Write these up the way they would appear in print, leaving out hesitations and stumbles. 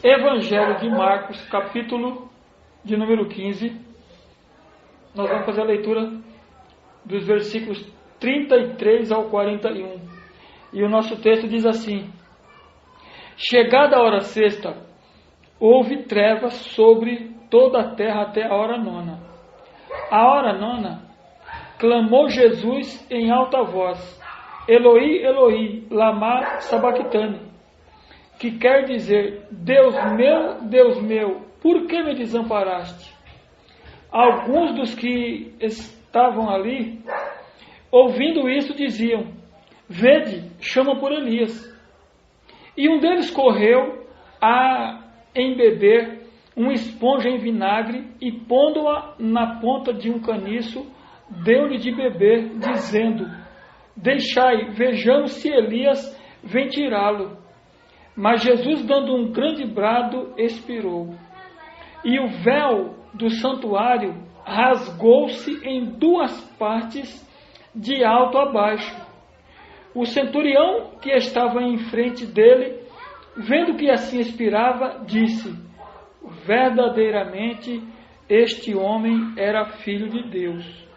Evangelho de Marcos, capítulo de número 15. Nós vamos fazer a leitura dos versículos 33 ao 41. E o nosso texto diz assim: Chegada a hora sexta, houve trevas sobre toda a terra até a hora nona. A hora nona, clamou Jesus em alta voz: Eloi, Eloi, lama sabactani, que quer dizer: Deus meu, por que me desamparaste? Alguns dos que estavam ali, ouvindo isso, diziam: Vede, chama por Elias. E um deles correu a embeber uma esponja em vinagre e, pondo-a na ponta de um caniço, deu-lhe de beber, dizendo: Deixai, vejamos se Elias vem tirá-lo. Mas Jesus, dando um grande brado, expirou. E o véu do santuário rasgou-se em duas partes, de alto a baixo. O centurião que estava em frente dele, vendo que assim expirava, disse: Verdadeiramente este homem era filho de Deus.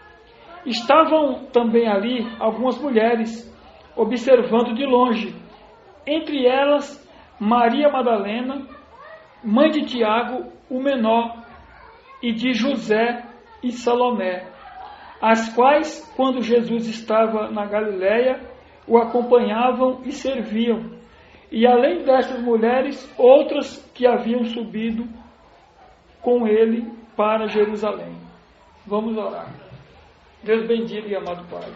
Estavam também ali algumas mulheres, observando de longe, entre elas Maria Madalena, mãe de Tiago, o menor, e de José e Salomé, as quais, quando Jesus estava na Galiléia, o acompanhavam e serviam. E além dessas mulheres, outras que haviam subido com ele para Jerusalém. Vamos orar. Deus bendito e amado Pai,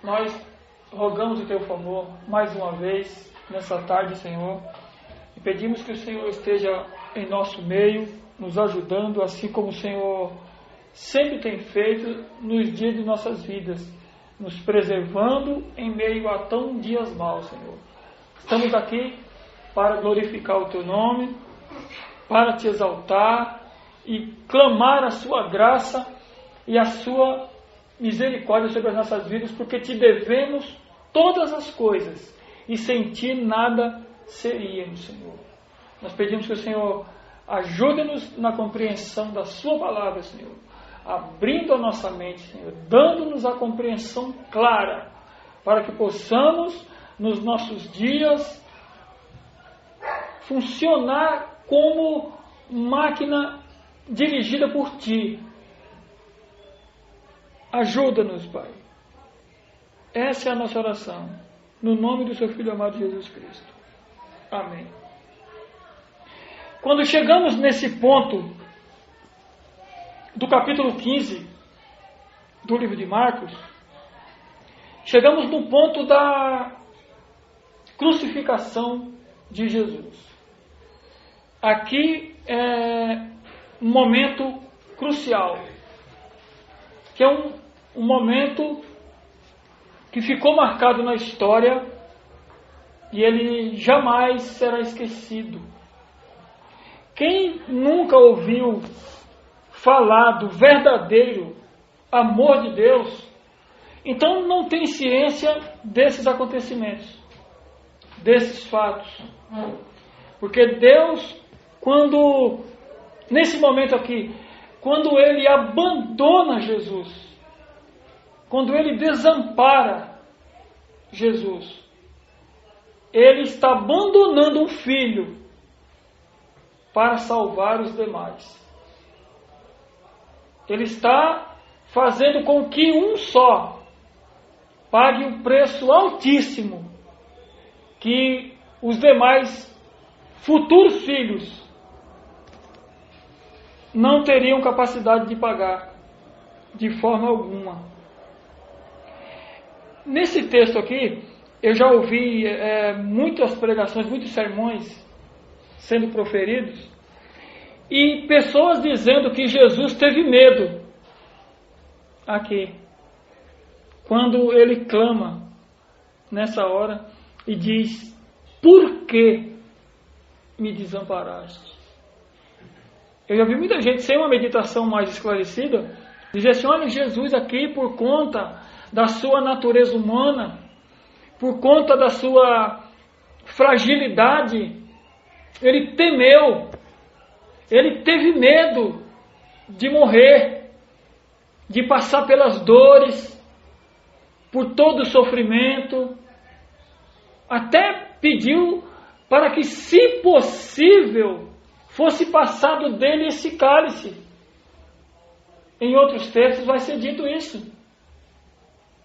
nós rogamos o Teu favor mais uma vez nessa tarde, Senhor, e pedimos que o Senhor esteja em nosso meio, nos ajudando, assim como o Senhor sempre tem feito nos dias de nossas vidas, nos preservando em meio a tão dias maus, Senhor. Estamos aqui para glorificar o Teu nome, para Te exaltar e clamar a Sua graça e a Sua misericórdia sobre as nossas vidas, porque Te devemos todas as coisas e sem Ti nada seríamos, Senhor. Nós pedimos que o Senhor ajude-nos na compreensão da Sua palavra, Senhor, abrindo a nossa mente, Senhor, dando-nos a compreensão clara, para que possamos, nos nossos dias, funcionar como máquina dirigida por Ti. Ajuda-nos, Pai. Essa é a nossa oração, no nome do Seu Filho amado Jesus Cristo. Amém. Quando chegamos nesse ponto do capítulo 15 do livro de Marcos, chegamos no ponto da crucificação de Jesus. Aqui é um momento crucial, que é um momento que ficou marcado na história e ele jamais será esquecido. Quem nunca ouviu falar do verdadeiro amor de Deus, então não tem ciência desses acontecimentos, desses fatos. Porque Deus, nesse momento aqui, quando Ele abandona Jesus, quando Ele desampara Jesus, Ele está abandonando um filho para salvar os demais. Ele está fazendo com que um só pague um preço altíssimo que os demais futuros filhos não teriam capacidade de pagar de forma alguma. Nesse texto aqui, eu já ouvi muitas pregações, muitos sermões sendo proferidos, e pessoas dizendo que Jesus teve medo aqui, quando ele clama nessa hora e diz: Por que me desamparaste? Eu já vi muita gente sem uma meditação mais esclarecida dizer assim: olha, Jesus aqui, por conta da sua natureza humana, por conta da sua fragilidade, ele temeu, ele teve medo de morrer, de passar pelas dores, por todo o sofrimento, até pediu para que, se possível, fosse passado dele esse cálice. Em outros textos vai ser dito isso,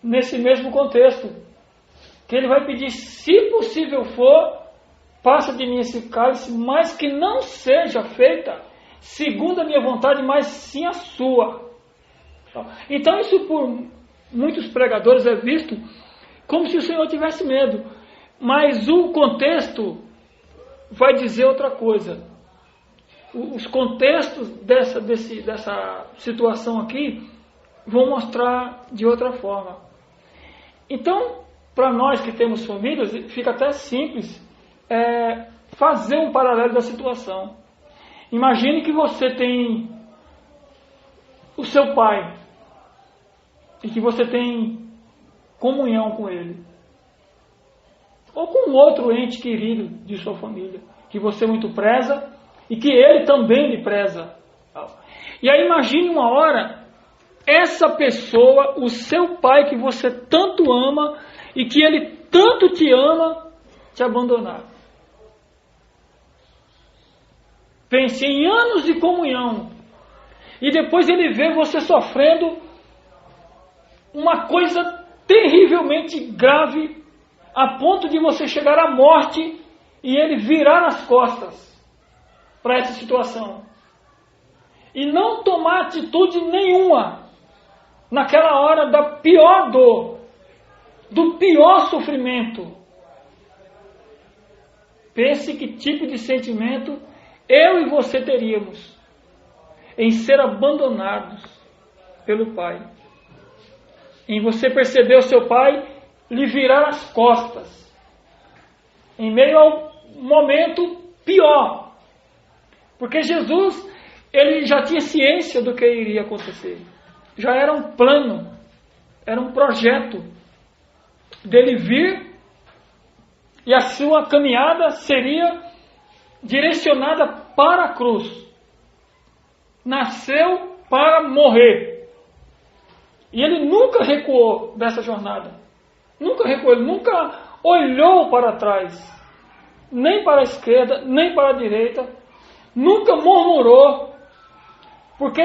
nesse mesmo contexto, que ele vai pedir, se possível for, passa de mim esse cálice, mas que não seja feita segundo a minha vontade, mas sim a sua. Então isso por muitos pregadores é visto como se o Senhor tivesse medo, mas o contexto vai dizer outra coisa. Os contextos dessa situação aqui vão mostrar de outra forma. Então, para nós que temos famílias, fica até simples fazer um paralelo da situação. Imagine que você tem o seu pai e que você tem comunhão com ele, ou com outro ente querido de sua família, que você muito preza e que ele também lhe preza. E aí imagine uma hora, essa pessoa, o seu pai que você tanto ama e que ele tanto te ama, te abandonar. Pense em anos de comunhão e depois ele vê você sofrendo uma coisa terrivelmente grave, a ponto de você chegar à morte e ele virar as costas para essa situação e não tomar atitude nenhuma naquela hora da pior dor, do pior sofrimento. Pense que tipo de sentimento eu e você teríamos em ser abandonados pelo Pai, em você perceber o seu Pai lhe virar as costas em meio ao momento pior, porque Jesus, ele já tinha ciência do que iria acontecer, já era um plano, era um projeto dele vir, e a sua caminhada seria direcionada para a cruz. Nasceu para morrer. E ele nunca recuou dessa jornada. Nunca recuou, ele nunca olhou para trás, nem para a esquerda, nem para a direita, nunca murmurou, porque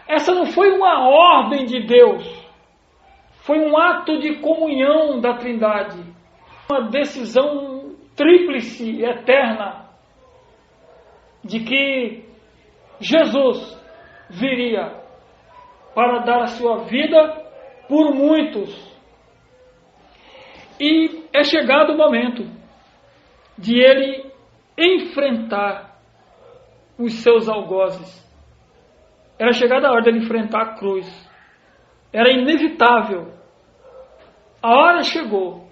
essa não foi uma ordem de Deus, foi um ato de comunhão da Trindade, uma decisão tríplice, eterna, de que Jesus viria para dar a sua vida por muitos. E é chegado o momento de ele enfrentar os seus algozes. Era chegada a hora de ele enfrentar a cruz. Era inevitável. A hora chegou.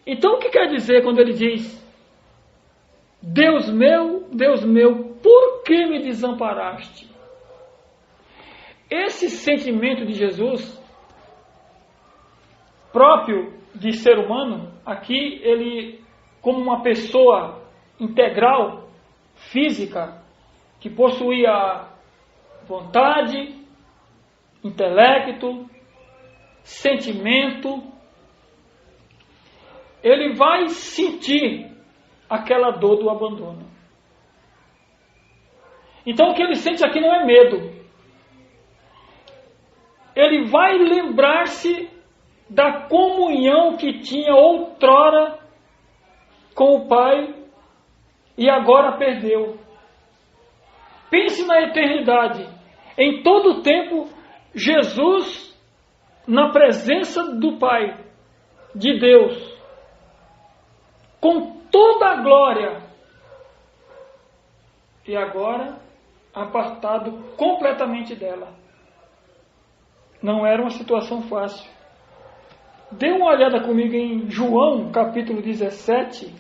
Então o que quer dizer quando ele diz: Deus meu, por que me desamparaste? Esse sentimento de Jesus, próprio de ser humano, aqui ele, como uma pessoa integral, física, que possuía vontade, intelecto, sentimento, ele vai sentir aquela dor do abandono. Então o que ele sente aqui não é medo. Ele vai lembrar-se da comunhão que tinha outrora com o Pai e agora perdeu. Pense na eternidade. Em todo o tempo, Jesus na presença do Pai, de Deus, com toda a glória, e agora apartado completamente dela. Não era uma situação fácil. Dê uma olhada comigo em João, capítulo 17,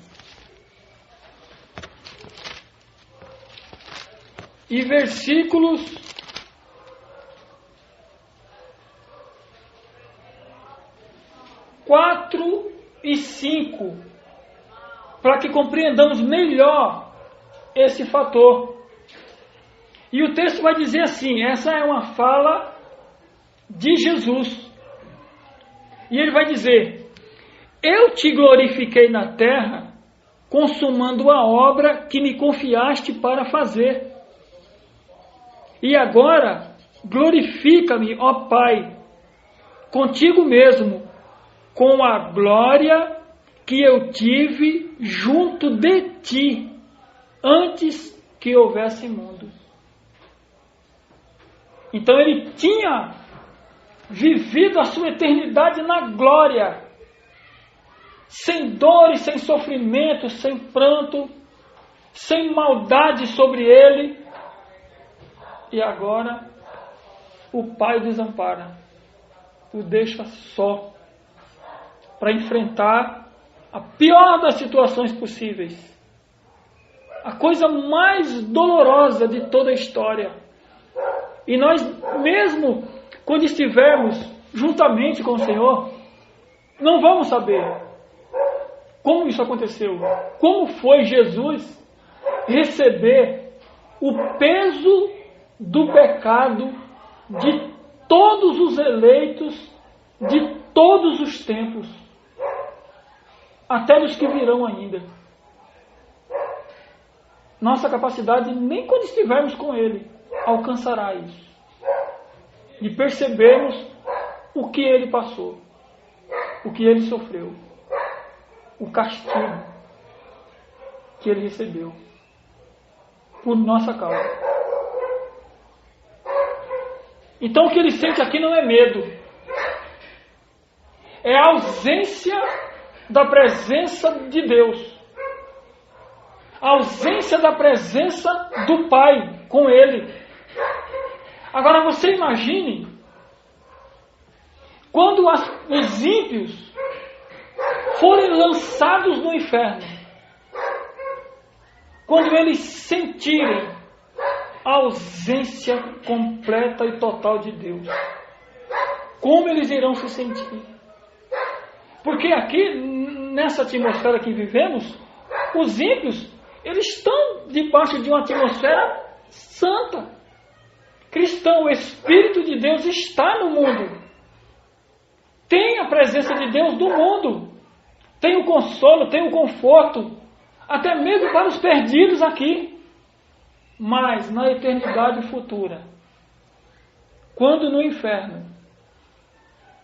e versículos 4 e 5. para que compreendamos melhor esse fator. E o texto vai dizer assim, essa é uma fala de Jesus. E ele vai dizer: eu te glorifiquei na terra, consumando a obra que me confiaste para fazer. E agora, glorifica-me, ó Pai, contigo mesmo, com a glória que eu tive junto de ti, antes que houvesse mundo. Então ele tinha vivido a sua eternidade na glória, sem dores, sem sofrimento, sem pranto, sem maldade sobre ele. E agora o Pai o desampara, o deixa só para enfrentar a pior das situações possíveis, a coisa mais dolorosa de toda a história. E nós, mesmo quando estivermos juntamente com o Senhor, não vamos saber como isso aconteceu, como foi Jesus receber o peso do pecado de todos os eleitos, de todos os tempos, até dos que virão ainda. Nossa capacidade, nem quando estivermos com Ele, alcançará isso. E percebermos o que Ele passou, o que Ele sofreu, o castigo que Ele recebeu por nossa causa. Então o que Ele sente aqui não é medo, é a ausência da presença de Deus, a ausência da presença do Pai com Ele. Agora você imagine quando os ímpios forem lançados no inferno, quando eles sentirem a ausência completa e total de Deus, como eles irão se sentir? Porque aqui, nessa atmosfera que vivemos, os ímpios, eles estão debaixo de uma atmosfera santa. Cristão, o Espírito de Deus está no mundo. Tem a presença de Deus do mundo. Tem o consolo, tem o conforto, até mesmo para os perdidos aqui. Mas na eternidade futura, quando no inferno,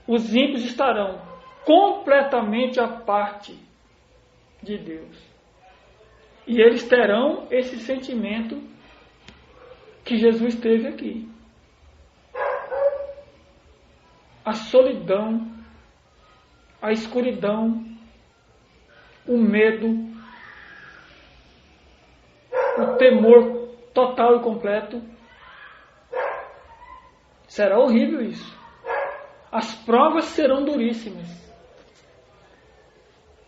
os ímpios estarão completamente à parte de Deus. E eles terão esse sentimento que Jesus teve aqui. A solidão, a escuridão, o medo, o temor total e completo. Será horrível isso. As provas serão duríssimas.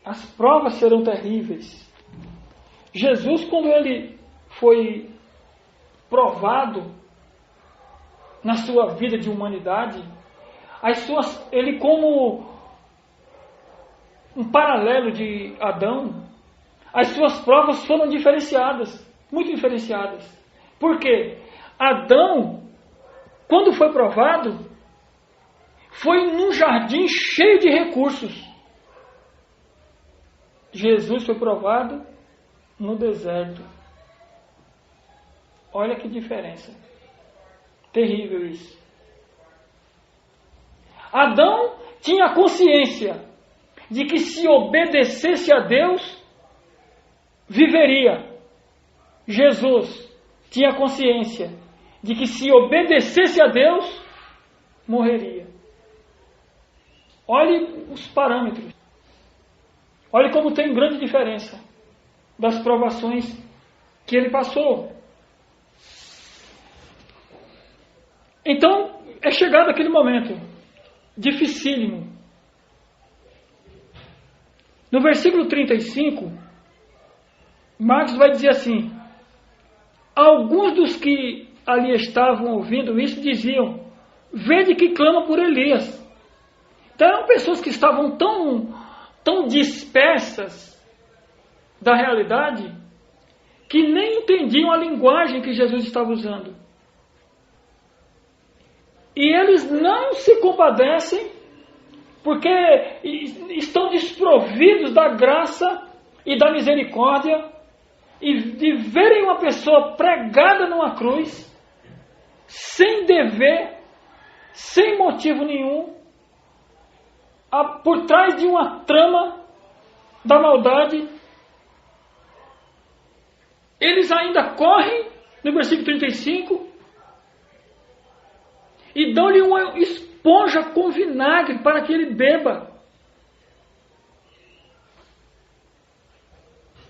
As provas serão terríveis. Jesus, quando ele foi provado na sua vida de humanidade, ele, como um paralelo de Adão, as suas provas foram diferenciadas, muito diferenciadas. Por quê? Adão, quando foi provado, foi num jardim cheio de recursos. Jesus foi provado no deserto. Olha que diferença. Terrível isso. Adão tinha consciência de que se obedecesse a Deus, viveria. Jesus tinha consciência de que se obedecesse a Deus, morreria. Olhe os parâmetros. Olhe como tem grande diferença das provações que ele passou. Então, é chegado aquele momento dificílimo. No versículo 35, Marcos vai dizer assim: alguns dos que ali estavam ouvindo isso diziam: vede que clama por Elias. Então eram pessoas que estavam tão dispersas da realidade que nem entendiam a linguagem que Jesus estava usando. E eles não se compadecem porque estão desprovidos da graça e da misericórdia, e de verem uma pessoa pregada numa cruz, sem dever, sem motivo nenhum, por trás de uma trama da maldade, eles ainda correm, no versículo 35, e dão-lhe uma esponja com vinagre para que ele beba.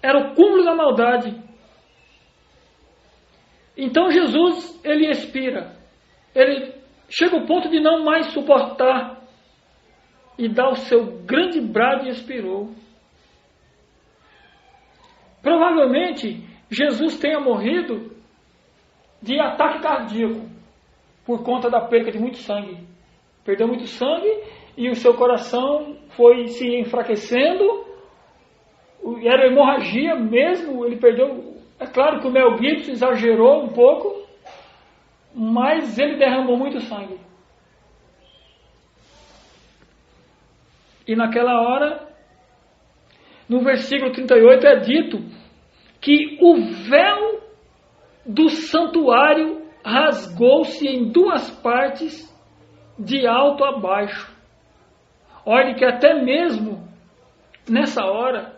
Era o cúmulo da maldade. Então Jesus, ele expira. Ele chega ao ponto de não mais suportar e dá o seu grande brado e expirou. Provavelmente, Jesus tenha morrido de ataque cardíaco por conta da perda de muito sangue. Perdeu muito sangue e o seu coração foi se enfraquecendo. Era hemorragia mesmo, ele perdeu. É claro que o Mel Gibson exagerou um pouco, mas ele derramou muito sangue. E naquela hora, no versículo 38 é dito que o véu do santuário rasgou-se em duas partes, de alto a baixo. Olhe que até mesmo nessa hora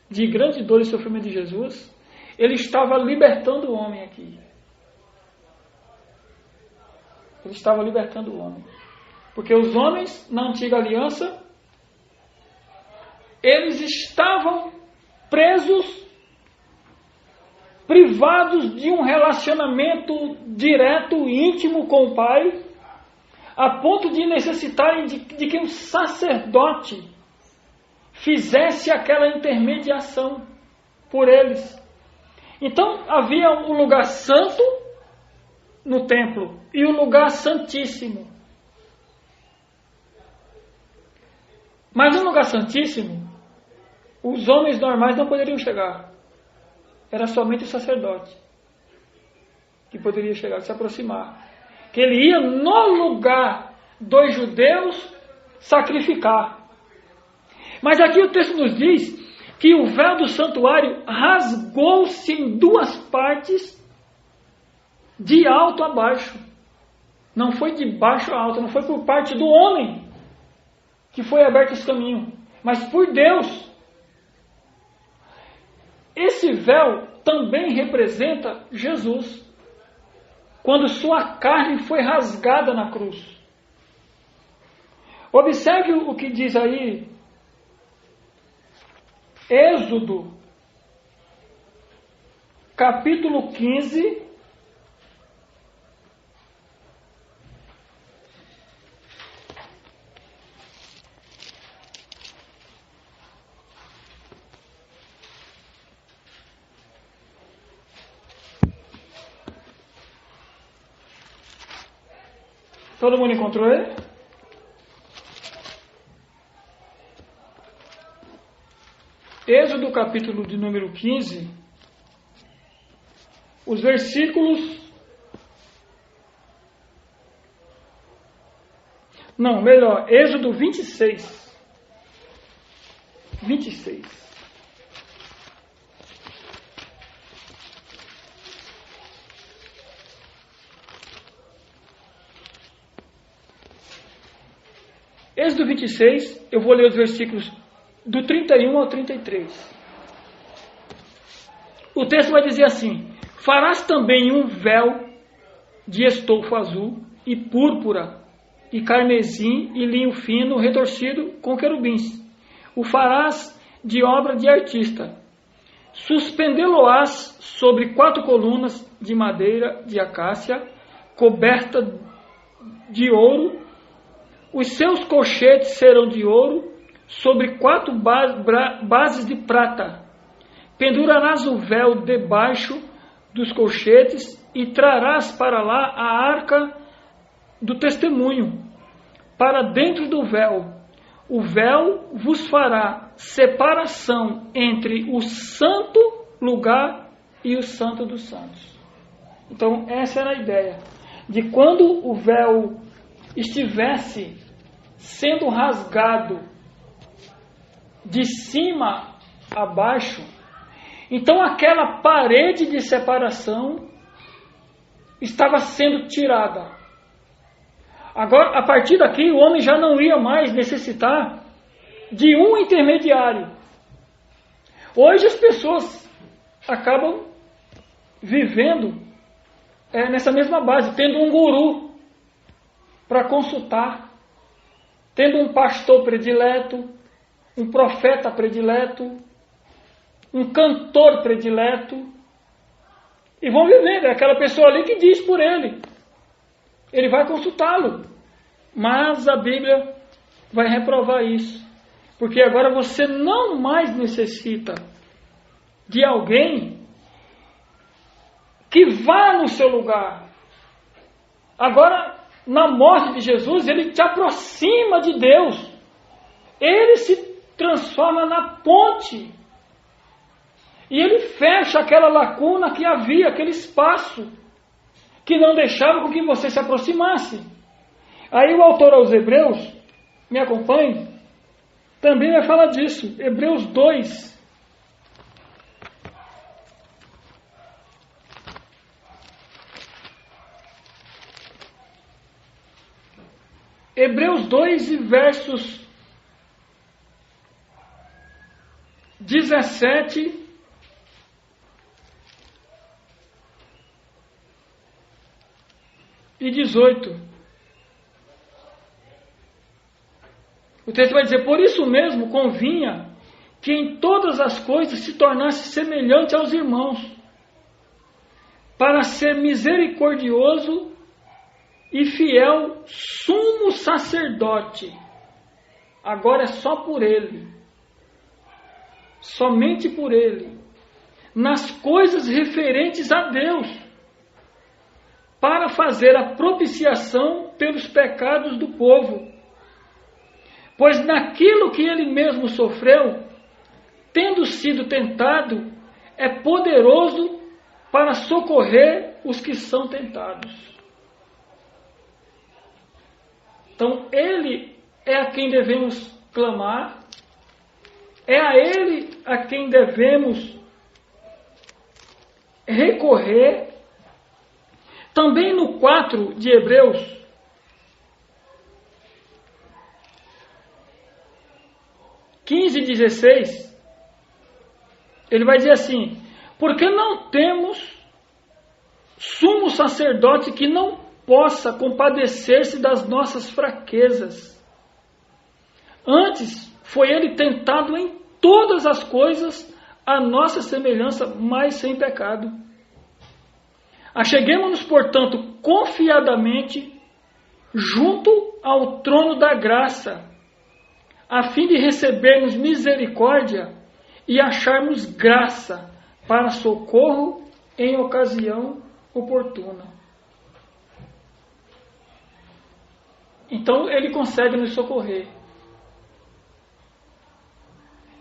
de grande dor e sofrimento de Jesus, ele estava libertando o homem aqui. Ele estava libertando o homem. Porque os homens, na antiga aliança, eles estavam presos, privados de um relacionamento direto, íntimo com o Pai, a ponto de necessitarem de que um sacerdote fizesse aquela intermediação por eles. Então havia um lugar santo no templo e um lugar santíssimo. Mas no lugar santíssimo, os homens normais não poderiam chegar. Era somente o sacerdote que poderia chegar, se aproximar. Que ele ia no lugar dos judeus sacrificar. Mas aqui o texto nos diz que o véu do santuário rasgou-se em duas partes, de alto a baixo. Não foi de baixo a alto, não foi por parte do homem que foi aberto esse caminho, mas por Deus. Esse véu também representa Jesus, quando sua carne foi rasgada na cruz. Observe o que diz aí Êxodo, capítulo 15, todo mundo encontrou ele? Êxodo capítulo de número 15, os versículos... Não, melhor, Êxodo 26. 26. Êxodo 26, eu vou ler os versículos do 31 ao 33. O texto vai dizer assim: farás também um véu de estofo azul e púrpura e carmesim e linho fino retorcido com querubins. O farás de obra de artista. Suspendê-lo-ás sobre 4 colunas de madeira de acácia, coberta de ouro. Os seus colchetes serão de ouro, sobre 4 bases de prata. Pendurarás o véu debaixo dos colchetes e trarás para lá a arca do testemunho, para dentro do véu. o véu vos fará separação entre o santo lugar e o santo dos santos. Então essa era a ideia, de quando o véu estivesse sendo rasgado de cima a baixo, então aquela parede de separação estava sendo tirada. Agora, a partir daqui, o homem já não ia mais necessitar de um intermediário. Hoje as pessoas acabam vivendo nessa mesma base, tendo um guru para consultar, tendo um pastor predileto, um profeta predileto, um cantor predileto, e vão vivendo. É aquela pessoa ali que diz por ele. Ele vai consultá-lo. Mas a Bíblia vai reprovar isso. Porque agora você não mais necessita de alguém que vá no seu lugar. Agora, na morte de Jesus, ele te aproxima de Deus. Ele se transforma na ponte. E ele fecha aquela lacuna que havia, aquele espaço que não deixava com que você se aproximasse. Aí o autor aos Hebreus, me acompanhe, também vai falar disso. Hebreus 2. Hebreus 2 e versos 17 e 18. O texto vai dizer: por isso mesmo convinha que em todas as coisas se tornasse semelhante aos irmãos, para ser misericordioso e fiel sumo sacerdote. Agora é só por ele, somente por ele, nas coisas referentes a Deus, para fazer a propiciação pelos pecados do povo. Pois naquilo que ele mesmo sofreu, tendo sido tentado, é poderoso para socorrer os que são tentados. Então ele é a quem devemos clamar, é a ele a quem devemos recorrer. Também no 4 de Hebreus, e 16, ele vai dizer assim: porque não temos sumo sacerdote que não possa compadecer-se das nossas fraquezas. Antes foi ele tentado em todas as coisas, a nossa semelhança, mas sem pecado. Acheguemo-nos, portanto, confiadamente junto ao trono da graça, a fim de recebermos misericórdia e acharmos graça para socorro em ocasião oportuna. Então ele consegue nos socorrer,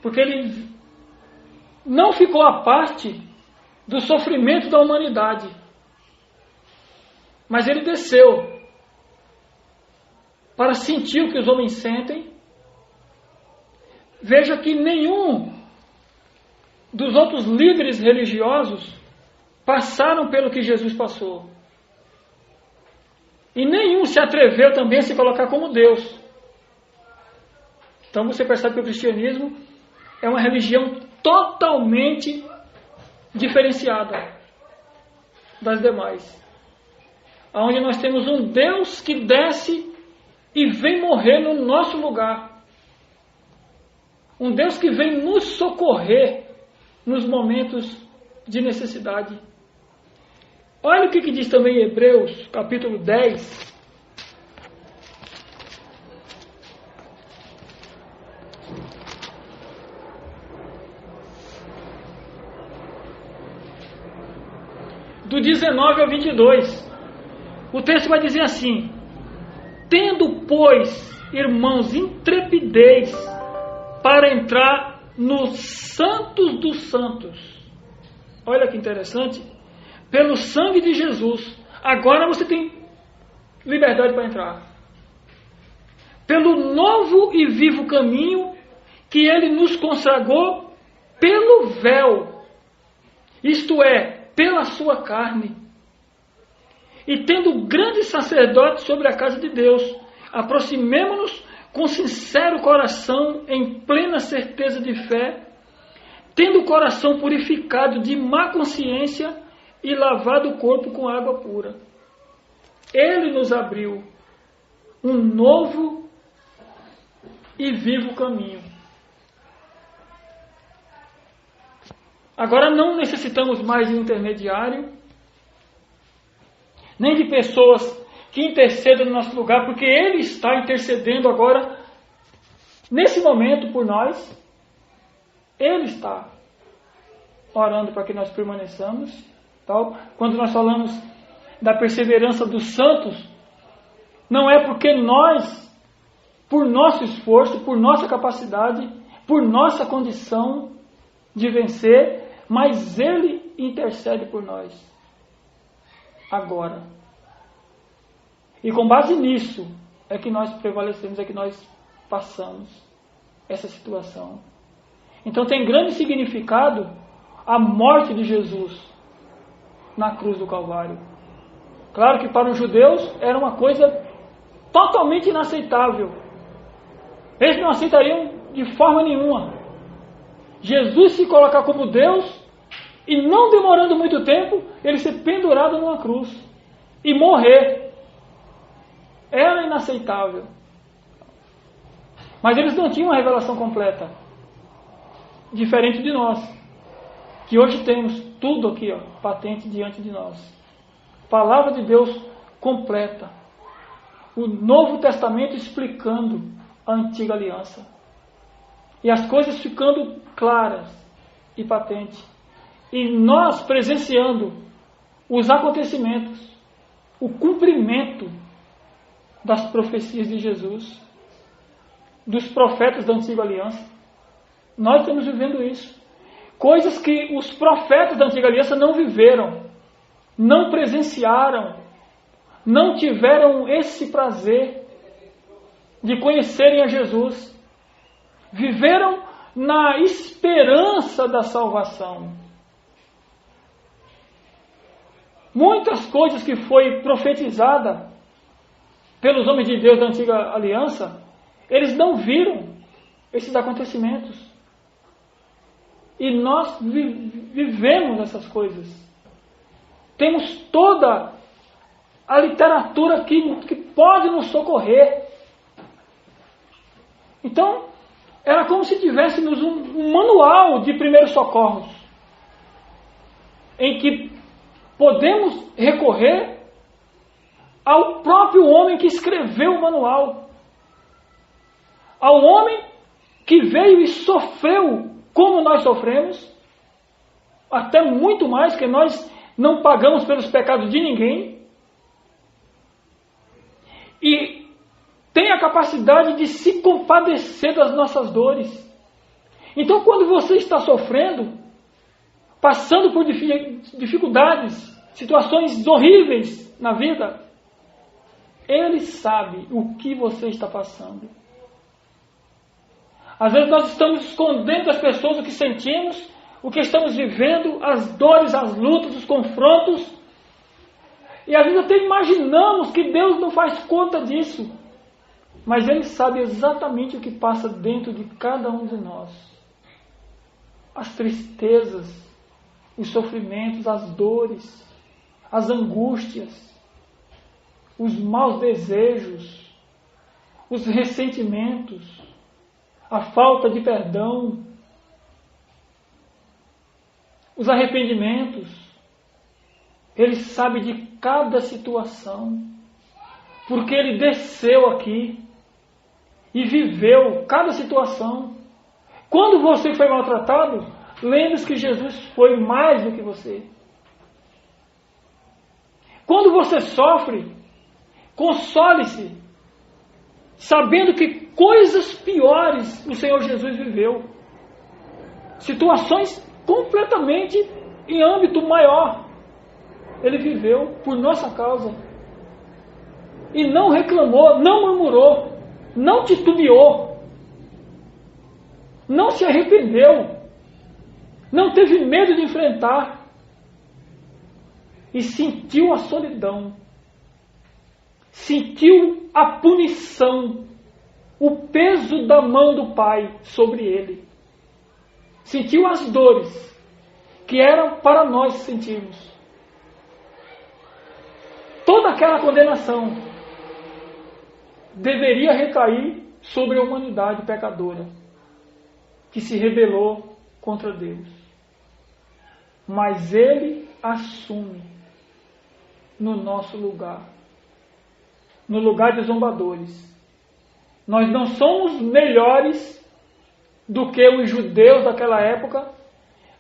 porque ele não ficou à parte do sofrimento da humanidade, mas ele desceu para sentir o que os homens sentem. Veja que nenhum dos outros líderes religiosos passaram pelo que Jesus passou. E nenhum se atreveu também a se colocar como Deus. Então você percebe que o cristianismo é uma religião totalmente diferenciada das demais. Onde nós temos um Deus que desce e vem morrer no nosso lugar. Um Deus que vem nos socorrer nos momentos de necessidade. Olha o que diz também em Hebreus, capítulo 10. Do 19 ao 22. O texto vai dizer assim: tendo, pois, irmãos, intrepidez para entrar no Santos dos Santos. Olha que interessante. Pelo sangue de Jesus, agora você tem liberdade para entrar. Pelo novo e vivo caminho que Ele nos consagrou pelo véu, isto é, pela sua carne. E tendo grande sacerdote sobre a casa de Deus, aproximemo-nos com sincero coração, em plena certeza de fé, tendo o coração purificado de má consciência e lavado o corpo com água pura. Ele nos abriu um novo e vivo caminho. Agora não necessitamos mais de intermediário, nem de pessoas que intercedam no nosso lugar, porque Ele está intercedendo agora, nesse momento, por nós. Ele está orando para que nós permaneçamos. Tal. Quando nós falamos da perseverança dos santos, não é porque nós, por nosso esforço, por nossa capacidade, por nossa condição de vencer, mas Ele intercede por nós agora. E com base nisso é que nós prevalecemos, é que nós passamos essa situação. Então tem grande significado a morte de Jesus na cruz do Calvário. Claro que para os judeus era uma coisa totalmente inaceitável. Eles não aceitariam de forma nenhuma Jesus se colocar como Deus e, não demorando muito tempo, ele ser pendurado numa cruz e morrer. Era inaceitável. Mas eles não tinham a revelação completa, diferente de nós, que hoje temos tudo aqui, patente diante de nós. Palavra de Deus completa. O Novo Testamento explicando a antiga aliança. E as coisas ficando claras e patentes. E nós presenciando os acontecimentos, o cumprimento das profecias de Jesus, dos profetas da antiga aliança. Nós estamos vivendo isso. Coisas que os profetas da antiga aliança não viveram, não presenciaram, não tiveram esse prazer de conhecerem a Jesus. Viveram na esperança da salvação. Muitas coisas que foi profetizada pelos homens de Deus da antiga aliança, eles não viram esses acontecimentos. E nós vivemos essas coisas. Temos toda a literatura que pode nos socorrer. Então, era como se tivéssemos um manual de primeiros socorros, em que podemos recorrer ao próprio homem que escreveu o manual, ao homem que veio e sofreu como nós sofremos, até muito mais, que nós não pagamos pelos pecados de ninguém, e tem a capacidade de se compadecer das nossas dores. Então, quando você está sofrendo, passando por dificuldades, situações horríveis na vida, Ele sabe o que você está passando. Às vezes nós estamos escondendo das pessoas o que sentimos, o que estamos vivendo, as dores, as lutas, os confrontos. E às vezes até imaginamos que Deus não faz conta disso. Mas Ele sabe exatamente o que passa dentro de cada um de nós. As tristezas, os sofrimentos, as dores, as angústias, os maus desejos, os ressentimentos, a falta de perdão, os arrependimentos. Ele sabe de cada situação, porque Ele desceu aqui e viveu cada situação. Quando você foi maltratado, lembre-se que Jesus foi mais do que você. Quando você sofre, console-se sabendo que coisas piores o Senhor Jesus viveu. Situações completamente em âmbito maior. Ele viveu por nossa causa. E não reclamou, não murmurou, não titubeou, não se arrependeu, não teve medo de enfrentar e sentiu a solidão, sentiu a punição, o peso da mão do Pai sobre ele, sentiu as dores que eram para nós sentirmos. Toda aquela condenação deveria recair sobre a humanidade pecadora que se rebelou contra Deus. Mas Ele assume no nosso lugar, no lugar dos zombadores. Nós não somos melhores do que os judeus daquela época,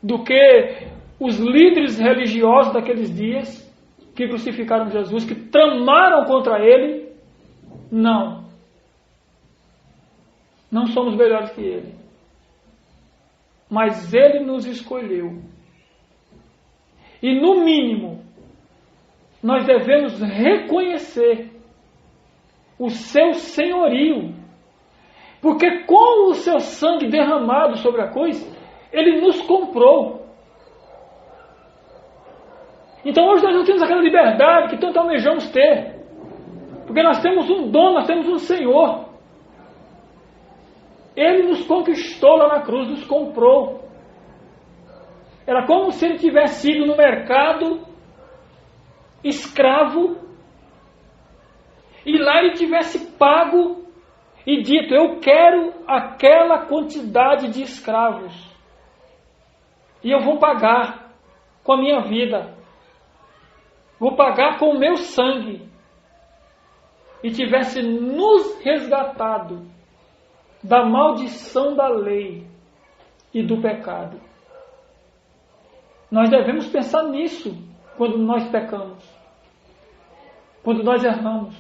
do que os líderes religiosos daqueles dias que crucificaram Jesus, que tramaram contra Ele. Não. Não somos melhores que Ele. Mas Ele nos escolheu. E no mínimo, nós devemos reconhecer o seu senhorio. Porque com o seu sangue derramado sobre a cruz, Ele nos comprou. Então hoje nós não temos aquela liberdade que tanto almejamos ter. Porque nós temos um dono, nós temos um Senhor. Ele nos conquistou lá na cruz, nos comprou. Era como se Ele tivesse ido no mercado, escravo, e lá Ele tivesse pago e dito: eu quero aquela quantidade de escravos. E eu vou pagar com a minha vida. Vou pagar com o meu sangue. E tivesse nos resgatado da maldição da lei e do pecado. Nós devemos pensar nisso quando nós pecamos, quando nós erramos.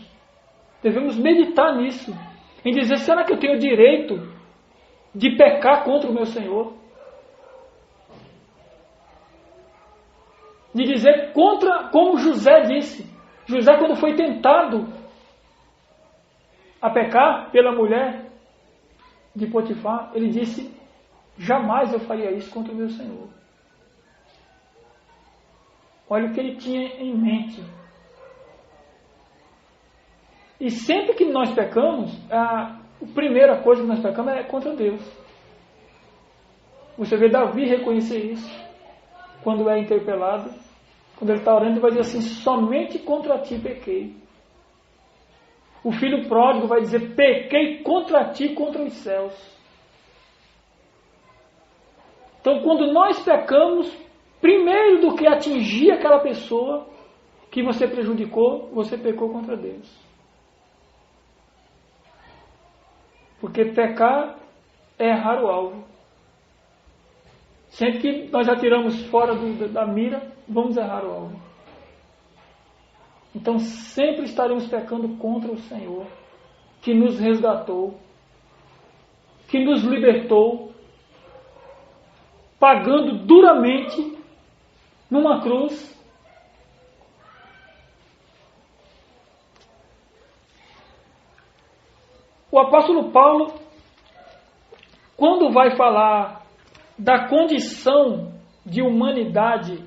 Devemos meditar nisso, em dizer: será que eu tenho o direito de pecar contra o meu Senhor? De dizer contra, como José disse. José, quando foi tentado a pecar pela mulher de Potifar, ele disse: jamais eu faria isso contra o meu Senhor. Olha o que ele tinha em mente. E sempre que nós pecamos, a primeira coisa que nós pecamos é contra Deus. Você vê Davi reconhecer isso quando é interpelado. Quando ele está orando, ele vai dizer assim: somente contra ti pequei. O filho pródigo vai dizer: pequei contra ti, contra os céus. Então, quando nós pecamos, primeiro do que atingir aquela pessoa que você prejudicou, você pecou contra Deus. Porque pecar é errar o alvo. Sempre que nós atiramos fora da mira, vamos errar o alvo. Então sempre estaremos pecando contra o Senhor, que nos resgatou, que nos libertou, pagando duramente numa cruz. O apóstolo Paulo, quando vai falar da condição de humanidade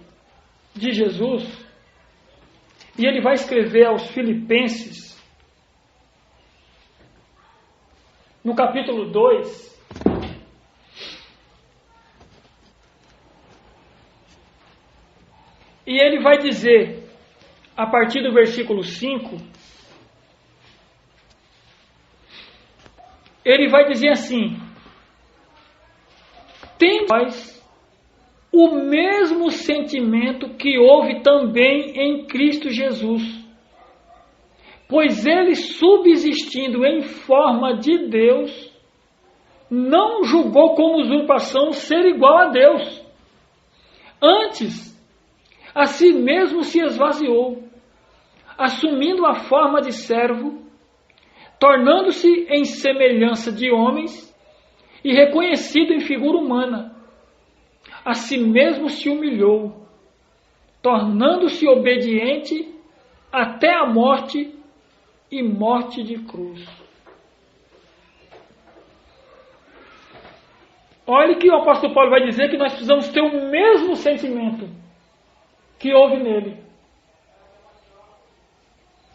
de Jesus, e ele vai escrever aos Filipenses, no capítulo 2, e ele vai dizer, a partir do versículo 5, ele vai dizer assim: tem nós o mesmo sentimento que houve também em Cristo Jesus, pois ele, subsistindo em forma de Deus, não julgou como usurpação ser igual a Deus. Antes, a si mesmo se esvaziou, assumindo a forma de servo, tornando-se em semelhança de homens e reconhecido em figura humana, a si mesmo se humilhou, tornando-se obediente até a morte e morte de cruz. Olhe que o apóstolo Paulo vai dizer que nós precisamos ter o mesmo sentimento que houve nele.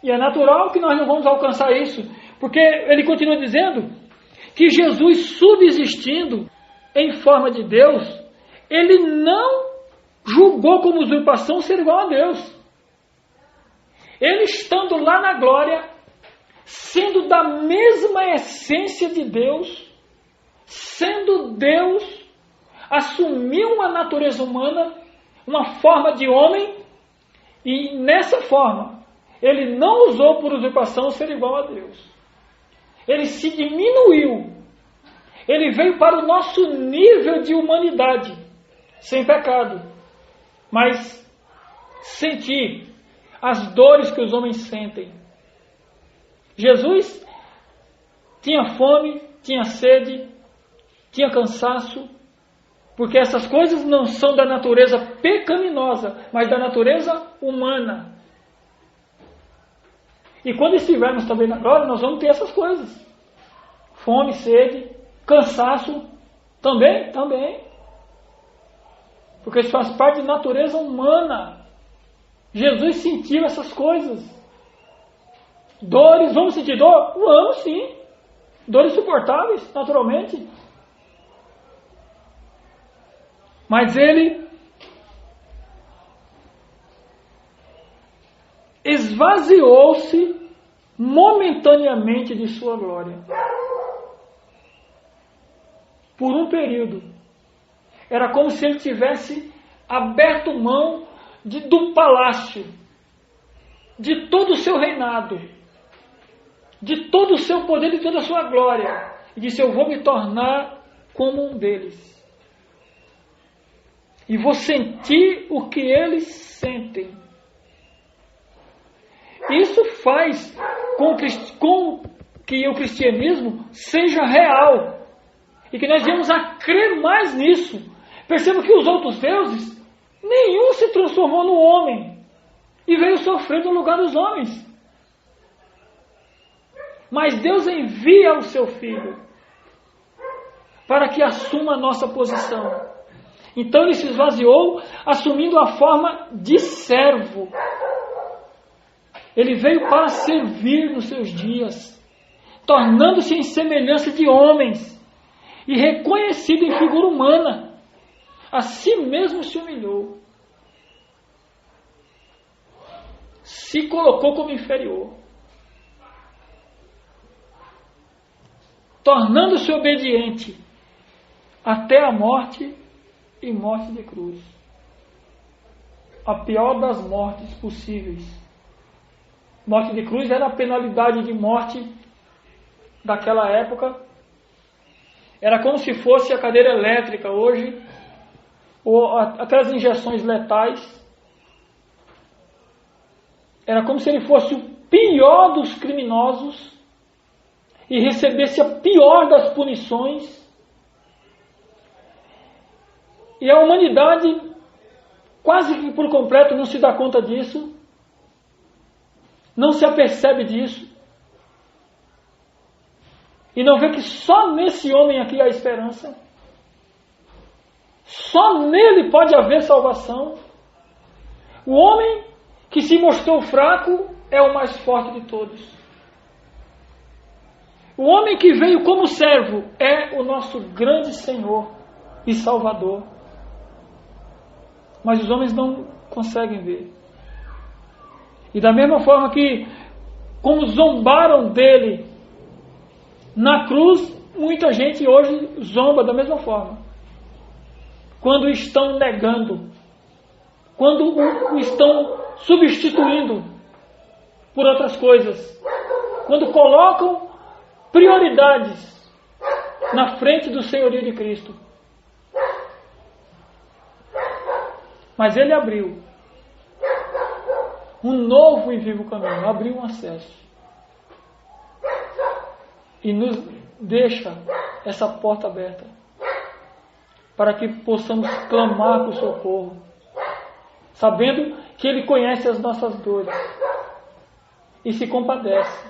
E é natural que nós não vamos alcançar isso, porque ele continua dizendo que Jesus, subsistindo em forma de Deus, ele não julgou como usurpação ser igual a Deus. Ele, estando lá na glória, sendo da mesma essência de Deus, sendo Deus, assumiu uma natureza humana, uma forma de homem, e nessa forma, ele não usou por usurpação ser igual a Deus. Ele se diminuiu. Ele veio para o nosso nível de humanidade, sem pecado, mas sentir as dores que os homens sentem. Jesus tinha fome, tinha sede, tinha cansaço, porque essas coisas não são da natureza pecaminosa, mas da natureza humana. E quando estivermos também na glória, nós vamos ter essas coisas. Fome, sede, cansaço, também. Porque isso faz parte da natureza humana. Jesus sentiu essas coisas. Dores, vamos sentir dor? Vamos sim. Dores suportáveis, naturalmente. Mas ele esvaziou-se momentaneamente de sua glória. Por um período. Era como se ele tivesse aberto mão do palácio, de todo o seu reinado, de todo o seu poder e toda a sua glória. E disse: eu vou me tornar como um deles. E vou sentir o que eles sentem. Isso faz com que o cristianismo seja real. E que nós venhamos a crer mais nisso. Perceba que os outros deuses, nenhum se transformou no homem. E veio sofrer no lugar dos homens. Mas Deus envia o seu Filho para que assuma a nossa posição. Então ele se esvaziou, assumindo a forma de servo. Ele veio para servir nos seus dias, tornando-se em semelhança de homens e reconhecido em figura humana. A si mesmo se humilhou. Se colocou como inferior. Tornando-se obediente até a morte e morte de cruz. A pior das mortes possíveis. Morte de cruz era a penalidade de morte daquela época. Era como se fosse a cadeira elétrica hoje, ou aquelas injeções letais. Era como se ele fosse o pior dos criminosos e recebesse a pior das punições. E a humanidade, quase que por completo, não se dá conta disso, não se apercebe disso, e não vê que só nesse homem aqui há esperança, só nele pode haver salvação. O homem que se mostrou fraco é o mais forte de todos. O homem que veio como servo é o nosso grande Senhor e Salvador. Mas os homens não conseguem ver. E da mesma forma que, como zombaram dele na cruz, muita gente hoje zomba da mesma forma. Quando estão negando, quando o estão substituindo por outras coisas, quando colocam prioridades na frente do senhorio de Cristo. Mas ele abriu um novo e vivo caminho, abriu um acesso. e nos deixa essa porta aberta para que possamos clamar por socorro, sabendo que Ele conhece as nossas dores e se compadece.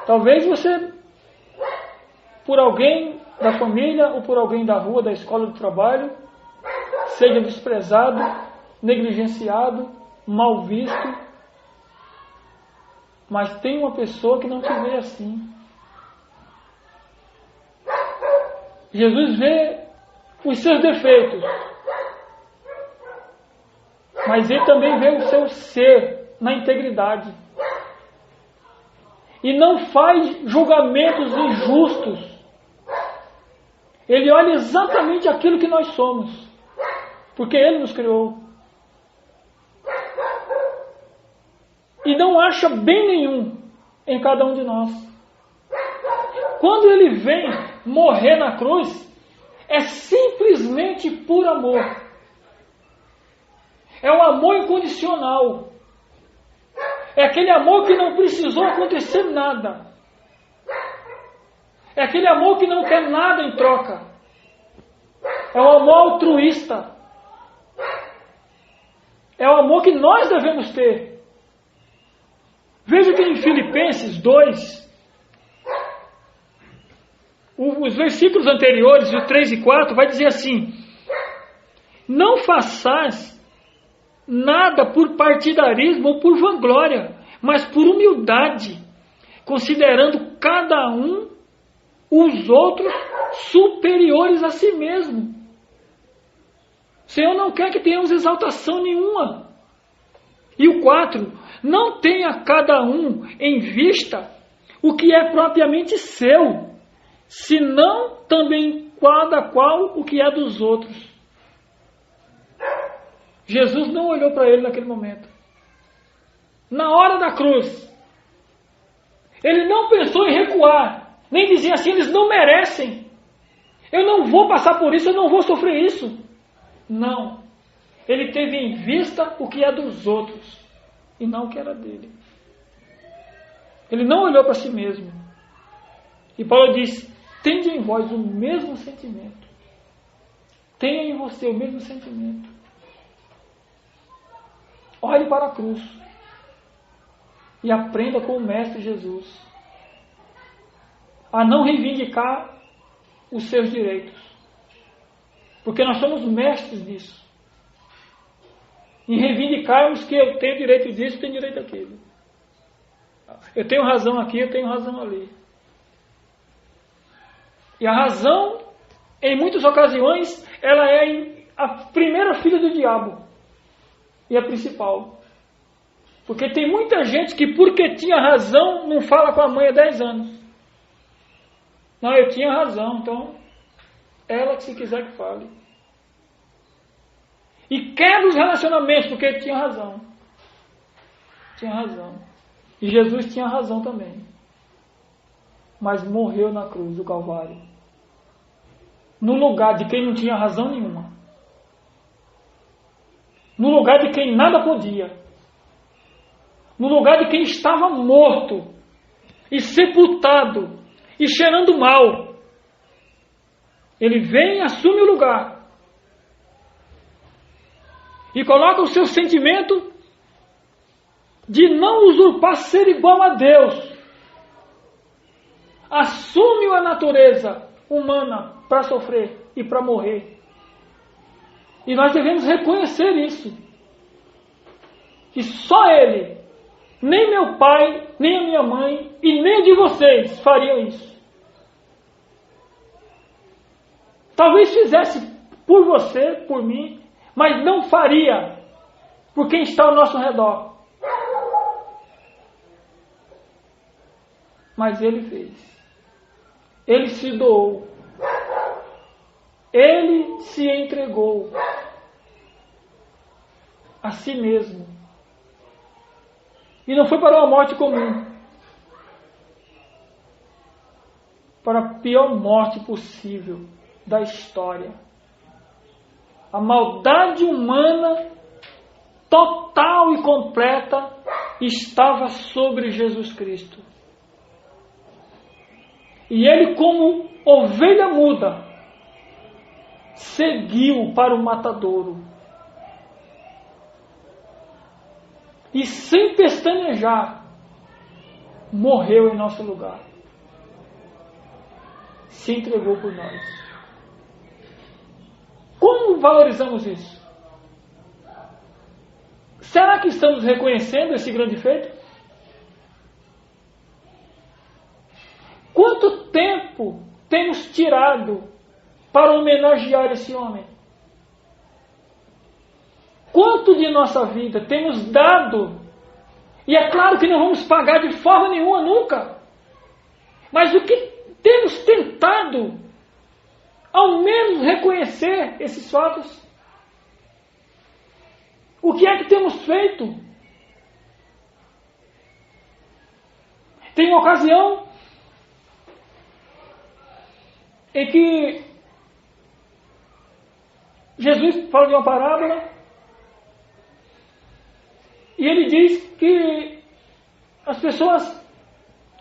Talvez você, por alguém da família ou por alguém da rua, da escola, do trabalho, seja desprezado, negligenciado, mal visto, mas tem uma pessoa que não te vê assim. Jesus vê os seus defeitos, mas Ele também vê o seu ser na integridade. E não faz julgamentos injustos. Ele olha exatamente aquilo que nós somos, porque Ele nos criou. E não acha bem nenhum em cada um de nós. Quando Ele vem morrer na cruz, é simplesmente por amor. É um amor incondicional. É aquele amor que não precisou acontecer nada. É aquele amor que não quer nada em troca. É o amor altruísta. É o amor que nós devemos ter. Veja que em Filipenses 2, os versículos anteriores, o 3 e 4, vai dizer assim: não façais nada por partidarismo ou por vanglória, mas por humildade, considerando cada um os outros superiores a si mesmo. O Senhor não quer que tenhamos exaltação nenhuma. E o 4, não tenha cada um em vista o que é propriamente seu, senão também cada qual o que é dos outros. Jesus não olhou para ele naquele momento. Na hora da cruz, Ele não pensou em recuar, nem dizia assim: eles não merecem, eu não vou passar por isso, eu não vou sofrer isso. Não. Ele teve em vista o que é dos outros e não o que era dele. Ele não olhou para si mesmo. E Paulo diz: tende em vós o mesmo sentimento. Tenha em você o mesmo sentimento. Olhe para a cruz e aprenda com o Mestre Jesus a não reivindicar os seus direitos, porque nós somos mestres disso, em reivindicarmos que eu tenho direito disso, tenho direito daquilo, eu tenho razão aqui, eu tenho razão ali. E a razão, em muitas ocasiões, ela é a primeira filha do diabo. E a principal. Porque tem muita gente que, porque tinha razão, não fala com a mãe há 10 anos. Não, eu tinha razão, então ela que se quiser que fale. E quebra os relacionamentos porque tinha razão. Tinha razão. E Jesus tinha razão também. Mas morreu na cruz do Calvário, no lugar de quem não tinha razão nenhuma. No lugar de quem nada podia. No lugar de quem estava morto e sepultado e cheirando mal. Ele vem e assume o lugar. E coloca o seu sentimento de não usurpar ser igual a Deus. Assume a natureza humana para sofrer e para morrer. E nós devemos reconhecer isso. Que só Ele, nem meu pai, nem a minha mãe e nem de vocês fariam isso. Talvez fizesse por você, por mim, mas não faria por quem está ao nosso redor. Mas Ele fez. Ele se doou. Ele se entregou a si mesmo. E não foi para uma morte comum. Para a pior morte possível da história. A maldade humana total e completa estava sobre Jesus Cristo. E ele, como ovelha muda, seguiu para o matadouro. E sem pestanejar, morreu em nosso lugar. Se entregou por nós. Como valorizamos isso? Será que estamos reconhecendo esse grande feito? Quanto tempo temos tirado para homenagear esse homem? Quanto de nossa vida temos dado? E é claro que não vamos pagar de forma nenhuma, nunca. Mas o que temos tentado, ao menos reconhecer esses fatos? O que é que temos feito? Tem uma ocasião em que Jesus fala de uma parábola e ele diz que as pessoas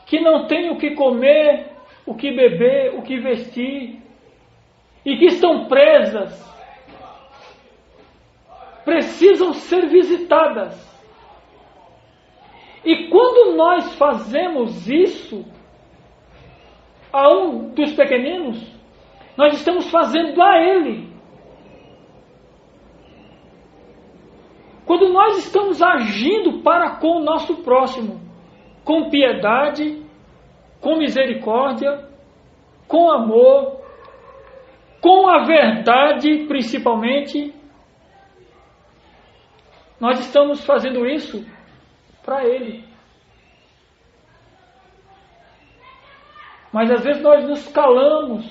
que não têm o que comer, o que beber, o que vestir e que estão presas precisam ser visitadas. E quando nós fazemos isso a um dos pequeninos, nós estamos fazendo a ele. Quando nós estamos agindo para com o nosso próximo, com piedade, com misericórdia, com amor, com a verdade principalmente, nós estamos fazendo isso para ele. Mas às vezes nós nos calamos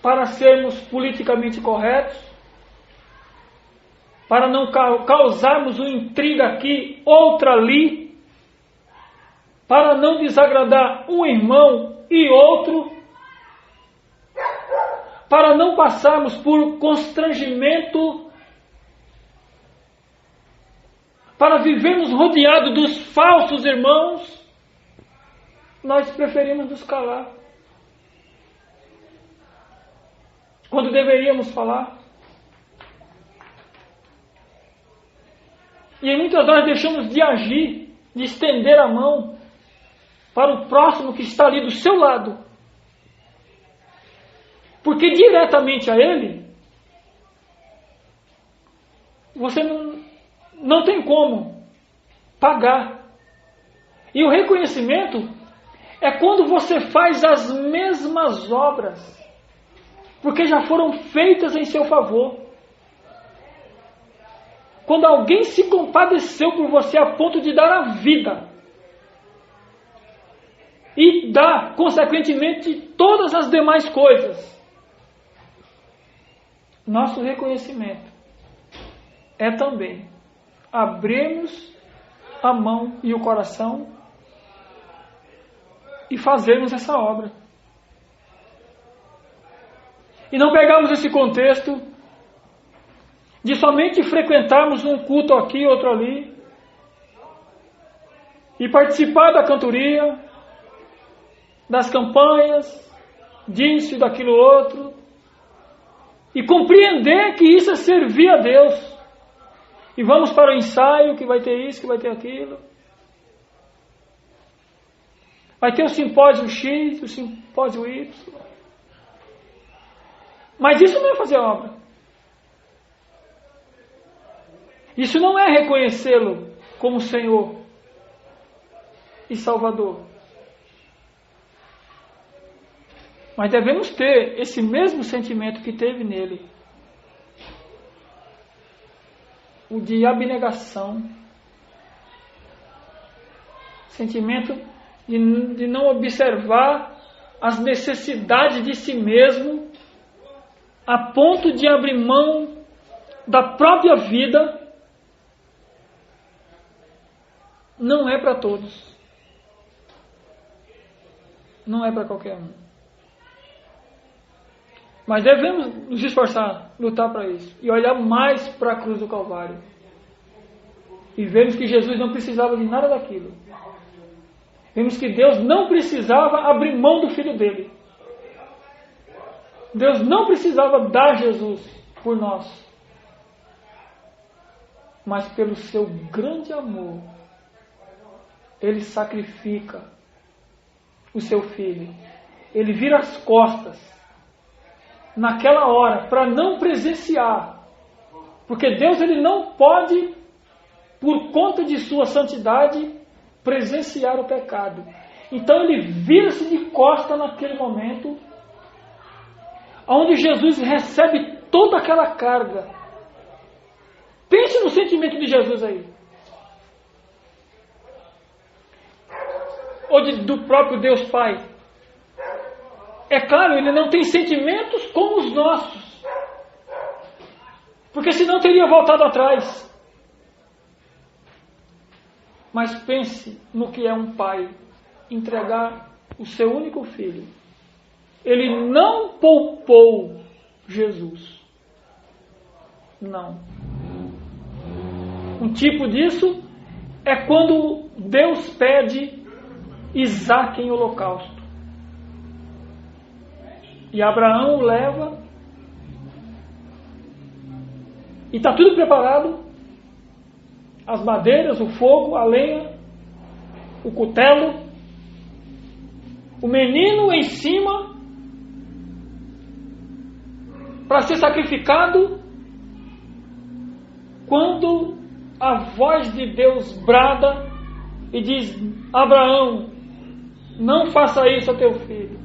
para sermos politicamente corretos, para não causarmos uma intriga aqui, outra ali, para não desagradar um irmão e outro, para não passarmos por constrangimento, para vivermos rodeados dos falsos irmãos, nós preferimos nos calar. Quando deveríamos falar. E muitas vezes deixamos de agir, de estender a mão para o próximo que está ali do seu lado. Porque diretamente a ele, você não tem como pagar. E o reconhecimento é quando você faz as mesmas obras, porque já foram feitas em seu favor. Quando alguém se compadeceu por você a ponto de dar a vida, e dá, consequentemente, todas as demais coisas, nosso reconhecimento é também abrirmos a mão e o coração e fazermos essa obra. E não pegarmos esse contexto de somente frequentarmos um culto aqui, outro ali, e participar da cantoria, das campanhas, disso e daquilo outro, e compreender que isso é servir a Deus. E vamos para o ensaio, que vai ter isso, que vai ter aquilo. Vai ter o simpósio X, o simpósio Y. Mas isso não é fazer obra. Isso não é reconhecê-lo como Senhor e Salvador. Mas devemos ter esse mesmo sentimento que teve nele. O de abnegação. Sentimento de não observar as necessidades de si mesmo a ponto de abrir mão da própria vida. Não é para todos. Não é para qualquer um. Mas devemos nos esforçar, lutar para isso. E olhar mais para a cruz do Calvário. E vermos que Jesus não precisava de nada daquilo. vimos que Deus não precisava abrir mão do Filho dele. Deus não precisava dar Jesus por nós. Mas pelo seu grande amor, Ele sacrifica o seu Filho. Ele vira as costas naquela hora para não presenciar. Porque Deus ele não pode, por conta de sua santidade, presenciar o pecado. Então ele vira-se de costa naquele momento, onde Jesus recebe toda aquela carga. Pense no sentimento de Jesus aí. Ou do próprio Deus Pai. É claro, ele não tem sentimentos como os nossos. Porque senão teria voltado atrás. Mas pense no que é um pai entregar o seu único filho. Ele não poupou Jesus. Não. Um tipo disso é quando Deus pede Isaque em holocausto. E Abraão o leva. E está tudo preparado. As madeiras, o fogo, a lenha, o cutelo. O menino em cima para ser sacrificado. Quando a voz de Deus brada e diz: Abraão, não faça isso a teu filho.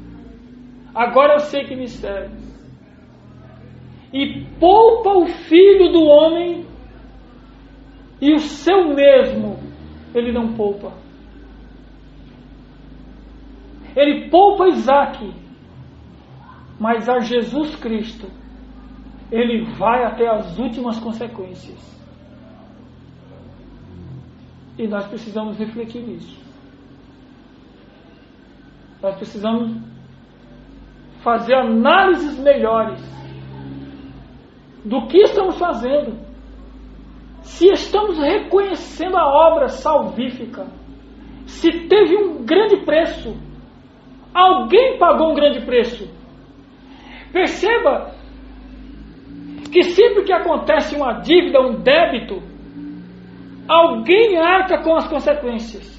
Agora eu sei que me serves. E poupa o filho do homem, e o seu mesmo ele não poupa. Ele poupa Isaque, mas a Jesus Cristo ele vai até as últimas consequências. E nós precisamos refletir nisso. Nós precisamos fazer análises melhores do que estamos fazendo. Se estamos reconhecendo a obra salvífica, se teve um grande preço, alguém pagou um grande preço. Perceba que sempre que acontece uma dívida, um débito, alguém arca com as consequências.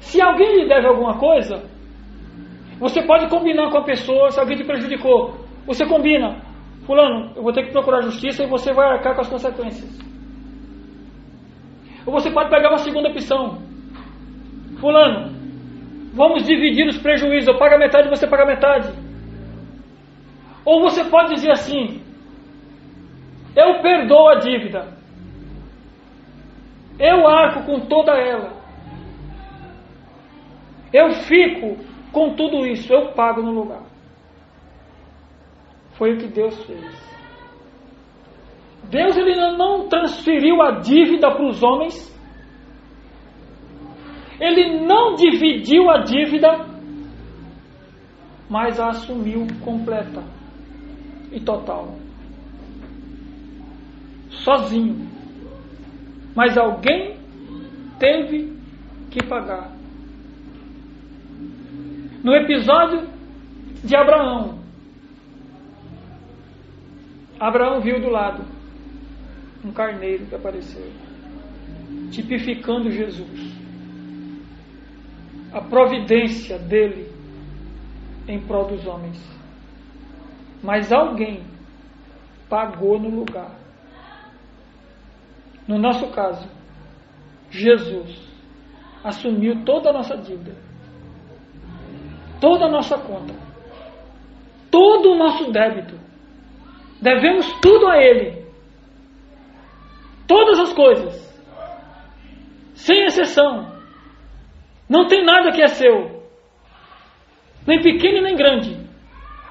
Se alguém lhe deve alguma coisa, você pode combinar com a pessoa. Se alguém te prejudicou, você combina: fulano, eu vou ter que procurar justiça e você vai arcar com as consequências. Ou você pode pegar uma segunda opção: fulano, vamos dividir os prejuízos, eu pago a metade e você paga a metade. Ou você pode dizer assim: eu perdoo a dívida, eu arco com toda ela, eu fico com tudo isso, eu pago no lugar. Foi o que Deus fez. Deus ele não transferiu a dívida para os homens. Ele não dividiu a dívida, mas a assumiu completa e total. Sozinho. Mas alguém teve que pagar. No episódio de Abraão, Abraão viu do lado um carneiro que apareceu, tipificando Jesus. A providência dele em prol dos homens. Mas alguém pagou no lugar. No nosso caso, Jesus assumiu toda a nossa dívida, toda a nossa conta, todo o nosso débito. Devemos tudo a Ele. Todas as coisas, sem exceção. Não tem nada que é seu, nem pequeno nem grande.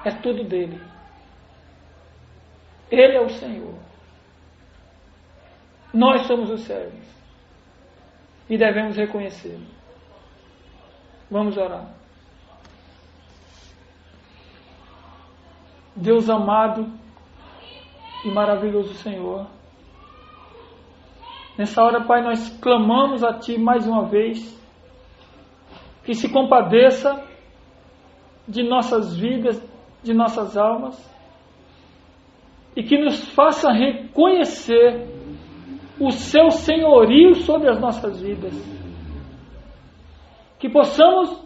É tudo dele. Ele é o Senhor. Nós somos os servos e devemos reconhecê-lo. Vamos orar. Deus amado e maravilhoso Senhor, nessa hora, Pai, nós clamamos a Ti mais uma vez, que se compadeça de nossas vidas, de nossas almas, e que nos faça reconhecer o seu senhorio sobre as nossas vidas. Que possamos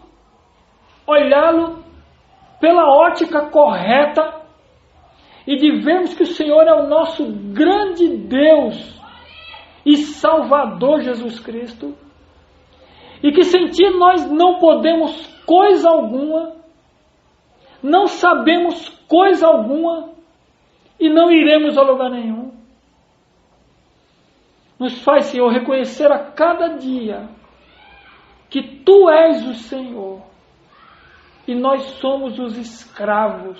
olhá-lo pela ótica correta e de vermos que o Senhor é o nosso grande Deus e Salvador Jesus Cristo, e que sem Ti nós não podemos coisa alguma, não sabemos coisa alguma e não iremos a lugar nenhum. Nos faz, Senhor, reconhecer a cada dia que Tu és o Senhor e nós somos os escravos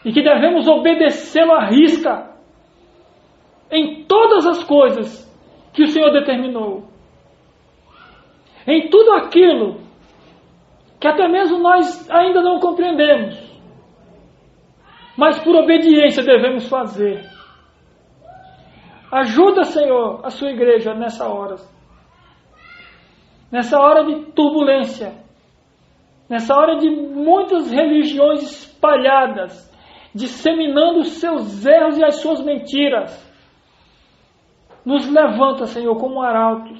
e que devemos obedecê-lo à risca em todas as coisas que o Senhor determinou, em tudo aquilo que até mesmo nós ainda não compreendemos, mas por obediência devemos fazer. Ajuda, Senhor, a sua igreja nessa hora de turbulência, nessa hora de muitas religiões espalhadas, disseminando os seus erros e as suas mentiras. Nos levanta, Senhor, como arautos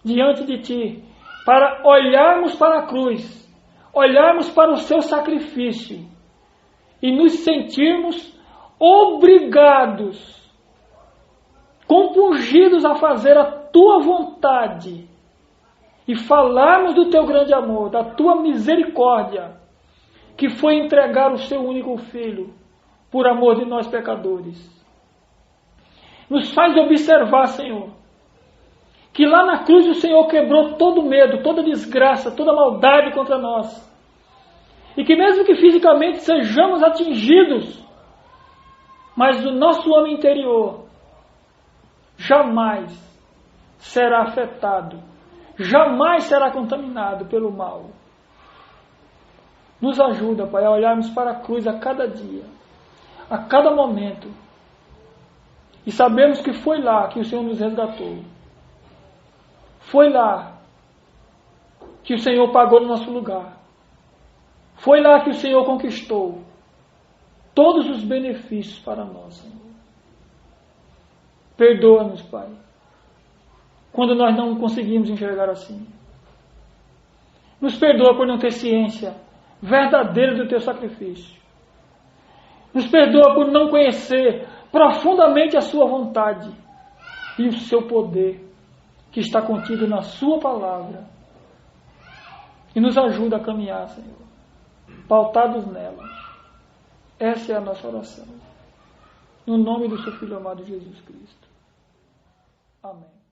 diante de Ti, para olharmos para a cruz, olharmos para o Seu sacrifício e nos sentirmos obrigados, compungidos a fazer a Tua vontade e falarmos do Teu grande amor, da Tua misericórdia, que foi entregar o Seu único Filho por amor de nós pecadores. Nos faz observar, Senhor, que lá na cruz o Senhor quebrou todo medo, toda desgraça, toda maldade contra nós. E que mesmo que fisicamente sejamos atingidos, mas o nosso homem interior jamais será afetado, jamais será contaminado pelo mal. Nos ajuda, Pai, a olharmos para a cruz a cada dia, a cada momento, e sabemos que foi lá que o Senhor nos resgatou. Foi lá que o Senhor pagou no nosso lugar. Foi lá que o Senhor conquistou todos os benefícios para nós, Senhor. Perdoa-nos, Pai, quando nós não conseguimos enxergar assim. Nos perdoa por não ter ciência verdadeira do Teu sacrifício. Nos perdoa por não conhecer profundamente a Sua vontade e o Seu poder que está contido na Sua palavra. E nos ajuda a caminhar, Senhor, pautados nela. Essa é a nossa oração. No nome do Seu Filho amado Jesus Cristo. Amém.